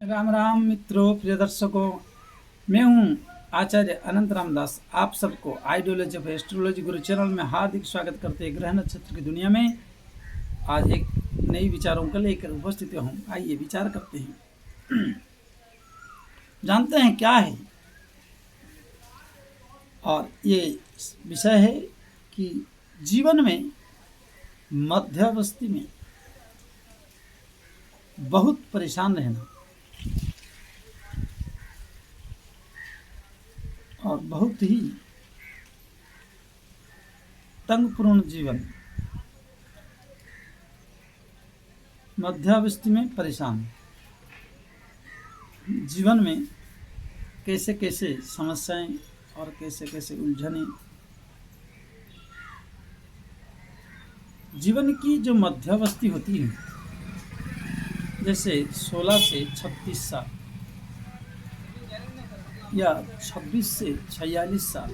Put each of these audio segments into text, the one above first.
राम राम मित्रों, प्रिय दर्शकों, मैं हूं आचार्य अनंत रामदास। आप सबको ideology of astrology Guru channel में हार्दिक स्वागत करते हैं। ग्रह नक्षत्र की दुनिया में आज एक नई विचारों को लेकर उपस्थित हूं। आइए विचार करते हैं, जानते हैं क्या है। और ये विषय है कि जीवन में मध्यावस्थी में बहुत परेशान रहना और बहुत ही तंगपूर्ण जीवन, मध्यावस्थी में परेशान जीवन में कैसे कैसे समस्याएं और कैसे कैसे उलझने। जीवन की जो मध्यावस्थी होती है, जैसे 16 से 36 साल या 26 से 46 साल,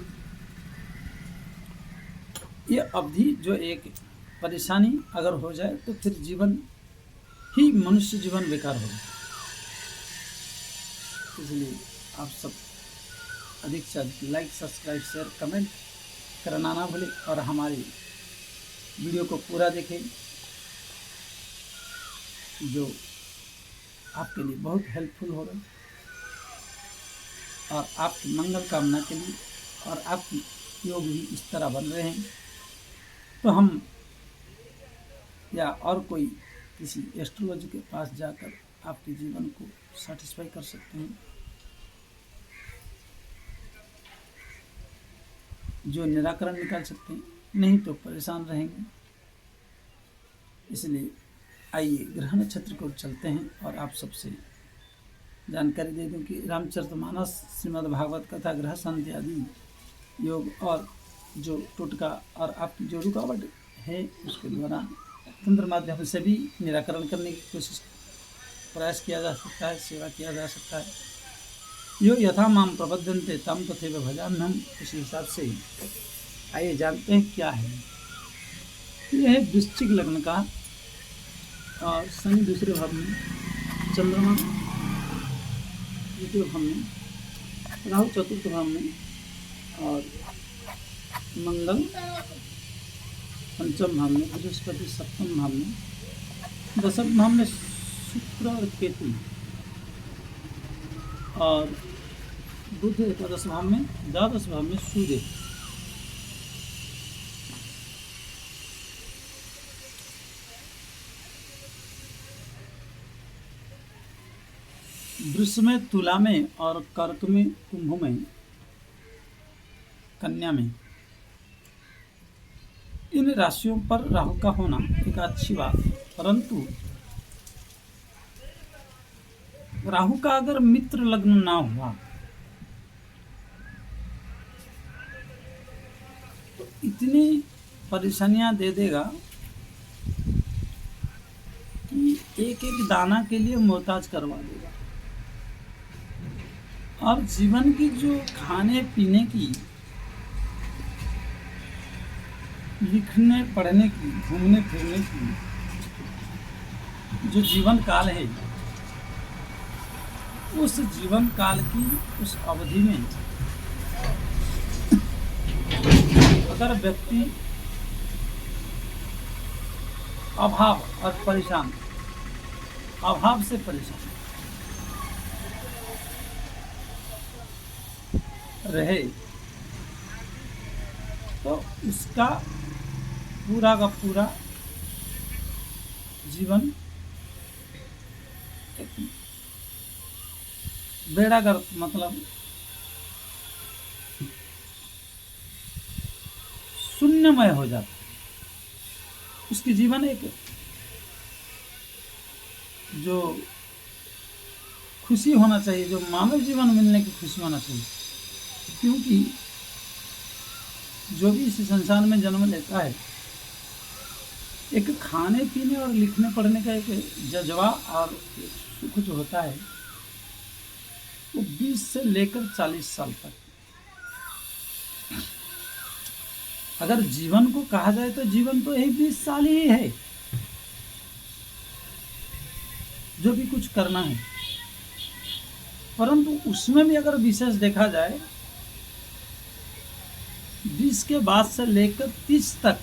ये अवधि जो एक परेशानी अगर हो जाए तो फिर जीवन ही मनुष्य जीवन बेकार हो जाए। इसलिए आप सब अधिक से अधिक लाइक, सब्सक्राइब, शेयर, कमेंट करना ना भूलें और हमारी वीडियो को पूरा देखें, जो आपके लिए बहुत हेल्पफुल होगा और आपकी मंगल कामना के लिए। और आपकी योग भी इस तरह बन रहे हैं तो हम या और कोई किसी एस्ट्रोलॉजी के पास जाकर आपके जीवन को सेटिस्फाई कर सकते हैं, जो निराकरण निकाल सकते हैं, नहीं तो परेशान रहेंगे। इसलिए आइए ग्रह नक्षत्र को चलते हैं और आप सबसे जानकारी दे दूं कि रामचरितमानस, श्रीमद् भागवत कथा, ग्रह शांति आदि योग और जो टोटका और आपकी जो रुकावट है उसके द्वारा तंत्र माध्यम से भी निराकरण करने की कोशिश प्रयास किया जा सकता है, सेवा किया जा सकता है। यो यथा माम प्रबद्धन्ते तम तथैव भजाम्यहम्, इस हिसाब से ही आइए जानते हैं क्या है। यह है वृश्चिक लग्न का और शनि दूसरे भाव में, चंद्रमा द्वितीय भाव में, राहु चतुर्थ भाव में और मंगल पंचम भाव में, बृहस्पति सप्तम भाव में, दशम भाव में शुक्र और केतु और बुध एकादश भाव में, द्वादश भाव में सूर्य। वृष में, तुला में और कर्क में, कुंभ में, कन्या में, इन राशियों पर राहु का होना एक अच्छी बात है। परंतु राहु का अगर मित्र लग्न ना हुआ तो इतनी परेशानियां दे देगा कि एक एक दाना के लिए मोहताज करवा देगा। और जीवन की जो खाने पीने की, लिखने पढ़ने की, घूमने फिरने की जो जीवन काल है, उस जीवन काल की उस अवधि में अगर व्यक्ति अभाव और परेशान, अभाव से परेशान रहे तो उसका पूरा का पूरा जीवन एक बेड़ागर्क, मतलब शून्यमय हो जाता है। उसकी जीवन एक जो खुशी होना चाहिए, जो मानव जीवन मिलने की खुशी होना चाहिए, क्योंकि जो भी इस संसार में जन्म लेता है, एक खाने पीने और लिखने पढ़ने का एक जज्बा और सुख जो होता है, वो 20 से लेकर 40 साल तक। अगर जीवन को कहा जाए तो जीवन तो यही 20 साल ही है जो भी कुछ करना है। परंतु उसमें भी अगर विशेष देखा जाए 20 के बाद से लेकर 30 तक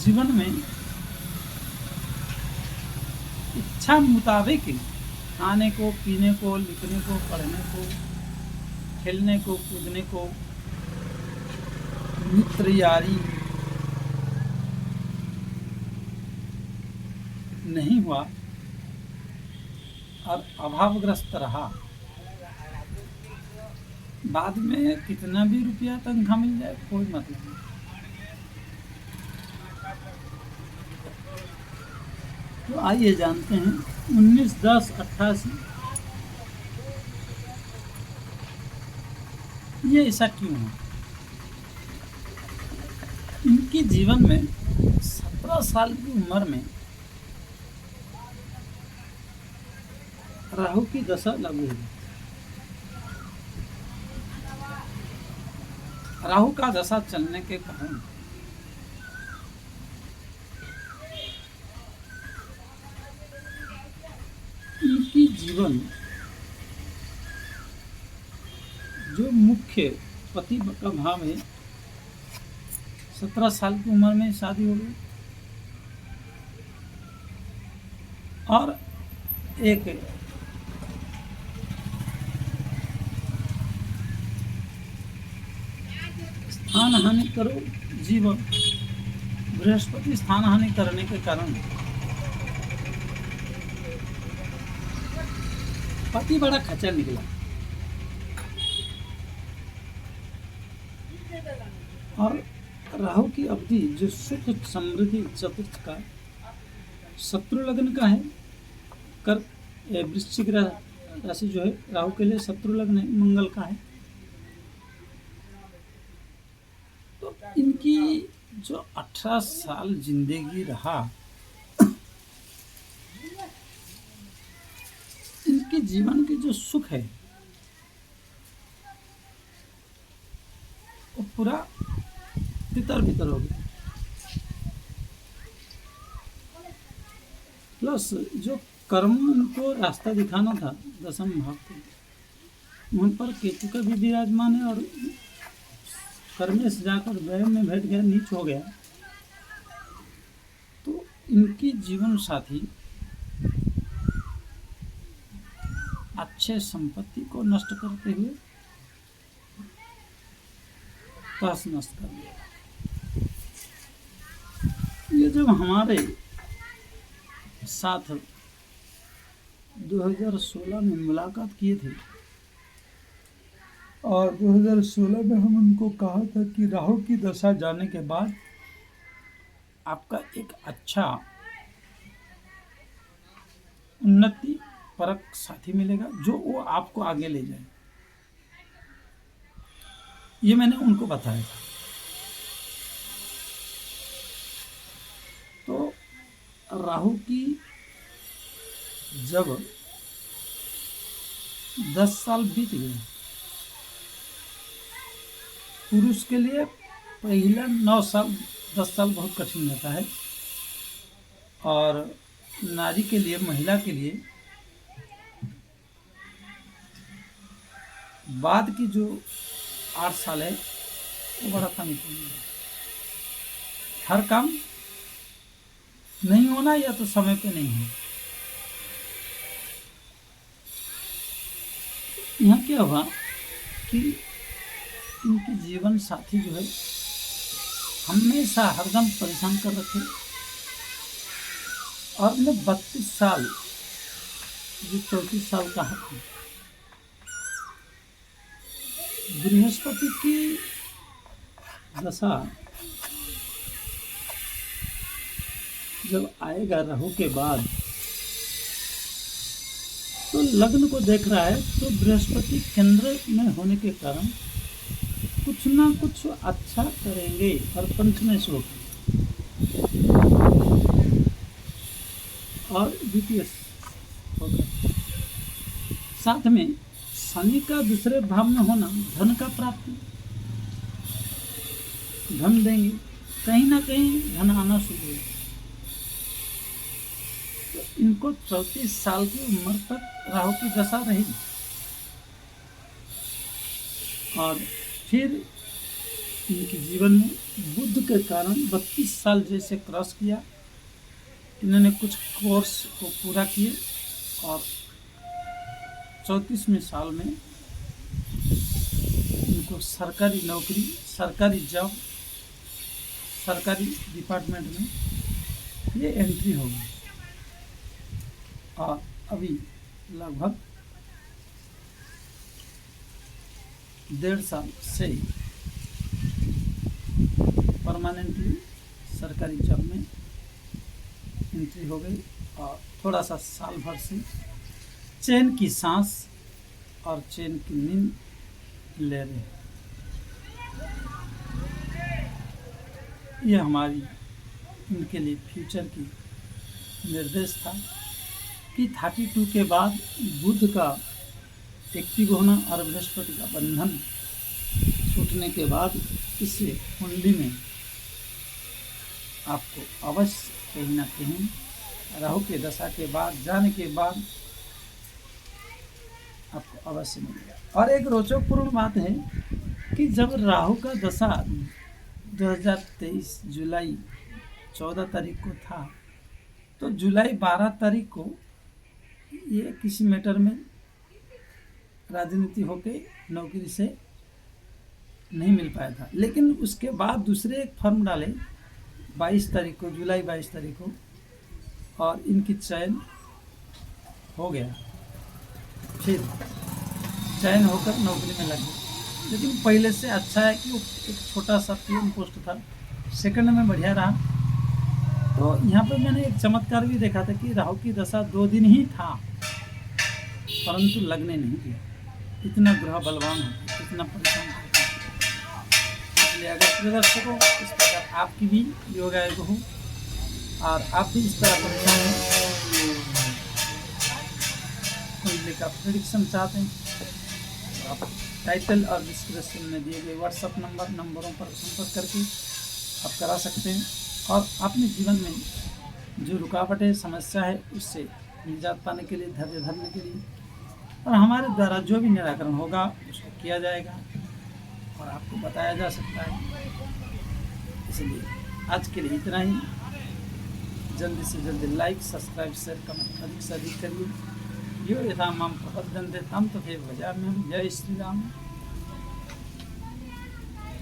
जीवन में इच्छा मुताबिक खाने को, पीने को, लिखने को, पढ़ने को, खेलने को, कूदने को, मित्र यारी नहीं हुआ और अभावग्रस्त रहा। बाद में कितना भी रुपया तनख्वाह मिल जाए कोई मतलब नहीं। तो आइए जानते हैं 19-10-88 ये ऐसा क्यों है। इनके जीवन में 17 साल की उम्र में राहु की दशा लागू हुई। राहु का दशा चलने के कारण इनकी जीवन जो मुख्य पति का भाव है, 17 साल की उम्र में शादी हो गई और एक स्थान हानि करो जीवन, बृहस्पति स्थान हानि करने के कारण पति बड़ा खच्चर निकला और राहु की अवधि जो सुख समृद्धि चतुर्थ का शत्रु लग्न का है, कर वृश्चिक राशि जो है राहु के लिए शत्रु लग्न है, मंगल का है। तो इनकी जो 18 साल जिंदगी रहा, इनके जीवन के जो सुख है वो पूरा तितर बितर हो गया। प्लस जो कर्म उनको रास्ता दिखाना था दशम भाव को, वहाँ पर केतु का भी विराजमान है और कर्मेश जाकर व्यय में बैठ गया, नीच हो गया। तो इनकी जीवन साथी अच्छे संपत्ति को नष्ट करते हुए तहस नष्ट कर दिया। ये जब हमारे साथ 2016 में मुलाकात किए थे और 2016 में हम उनको कहा था कि राहु की दशा जाने के बाद आपका एक अच्छा उन्नति परक साथी मिलेगा जो वो आपको आगे ले जाए। ये मैंने उनको बताया था। तो राहु की जब 10 साल बीत गए, पुरुष के लिए पहला 9 साल 10 साल बहुत कठिन रहता है और नारी के लिए, महिला के लिए बाद की जो 8 साल है वो बड़ा तंगपूर्ण है। हर काम नहीं होना या तो समय पे नहीं है। यहाँ क्या हुआ कि इनकी जीवन साथी जो है हमेशा हरदम परेशान कर रखे और मैं 32 साल जो 34 साल का है, बृहस्पति की दशा जब आएगा राहु के बाद तो लग्न को देख रहा है, तो बृहस्पति केंद्र में होने के कारण कुछ ना कुछ अच्छा करेंगे और पंचमें श्लोक और द्वितीय होगा। साथ में शनि का दूसरे भाव में होना धन का प्राप्ति, धन देंगे, कहीं ना कहीं धन आना शुरू हो। तो इनको 34 साल की उम्र तक राहु की दशा रही और फिर इनके जीवन में बुध के कारण 32 साल जैसे क्रॉस किया। इन्होंने कुछ कोर्स को पूरा किए और 34वें साल में इनको सरकारी नौकरी, सरकारी जॉब, सरकारी डिपार्टमेंट में ये एंट्री हो गई और अभी लगभग 1.5 साल से परमानेंटली सरकारी जॉब में एंट्री हो गई और थोड़ा सा साल भर से चैन की सांस और चैन की नींद ले रहे हैं। यह हमारी इनके लिए फ्यूचर की निर्देश था कि 32 के बाद बुध का एक्टिव होना और बृहस्पति का बंधन छूटने के बाद इस कुंडली में आपको अवश्य कहीं ना कहीं राहु के दशा के बाद जाने के बाद आपको अवश्य मिलेगा। और एक रोचकपूर्ण बात है कि जब राहु का दशा 2023 जुलाई 14 तारीख को था, तो जुलाई 12 तारीख को ये किसी मैटर में राजनीति होके नौकरी से नहीं मिल पाया था, लेकिन उसके बाद दूसरे एक फर्म डाले 22 तारीख को, जुलाई 22 तारीख को, और इनकी चयन हो गया। फिर चयन होकर नौकरी में लग गए। लेकिन पहले से अच्छा है कि वो एक छोटा सा पीएम पोस्ट था, सेकंड में बढ़िया रहा। तो यहाँ पर मैंने एक चमत्कार भी देखा था कि राहु की दशा 2 दिन ही था, परंतु लगने नहीं दिया। इतना ग्रह बलवान होता, इतना परेशान होता। इसलिए अगर दर्शकों इस प्रकार आपकी भी योग आयोग हो और आप भी इस तरह परेशान हैं, कुंडली का प्रेडिक्शन चाहते हैं, तो आप टाइटल और डिस्क्रिप्शन में दिए गए व्हाट्सएप नंबरों पर संपर्क करके आप करा सकते हैं और अपने जीवन में जो रुकावटें, समस्या है, उससे निजात पाने के लिए, धैर्य धरने के लिए, और हमारे द्वारा जो भी निराकरण होगा उसको किया जाएगा और आपको बताया जा सकता है। इसलिए आज के लिए इतना ही। जल्दी से जल्दी लाइक, सब्सक्राइब, शेयर, कमेंट अधिक से अधिक करिए। यो यथा माम प्रपद्यन्ते तम तथैव भजाम्यहम्। जय श्री राम।